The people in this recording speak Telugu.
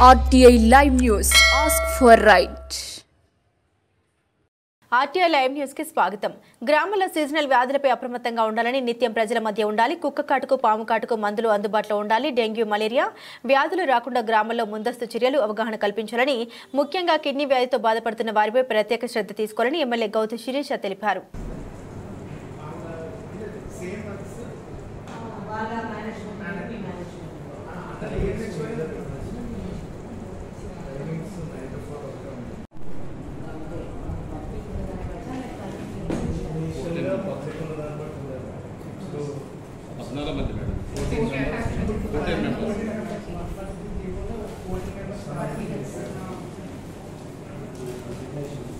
RTI Live News. Ask for right. RTI Live News కి స్వాగతం. గ్రామాల సీజనల్ వ్యాధులపై అప్రమత్తంగా ఉండాలని, నిత్యం ప్రజల మధ్య ఉండాలి. కుక్క కాటుకు, పాము కాటుకు మందులు అందుబాటులో ఉండాలి. డెంగ్యూ, మలేరియా వ్యాధులు రాకుండా గ్రామాల్లో ముందస్తు చర్యలు, అవగాహన కల్పించాలని, ముఖ్యంగా కిడ్నీ వ్యాధితో బాధపడుతున్న వారిపై ప్రత్యేక శ్రద్ధ తీసుకోవాలని ఎమ్మెల్యే గౌతు శిరీష తెలిపారు. Thank you.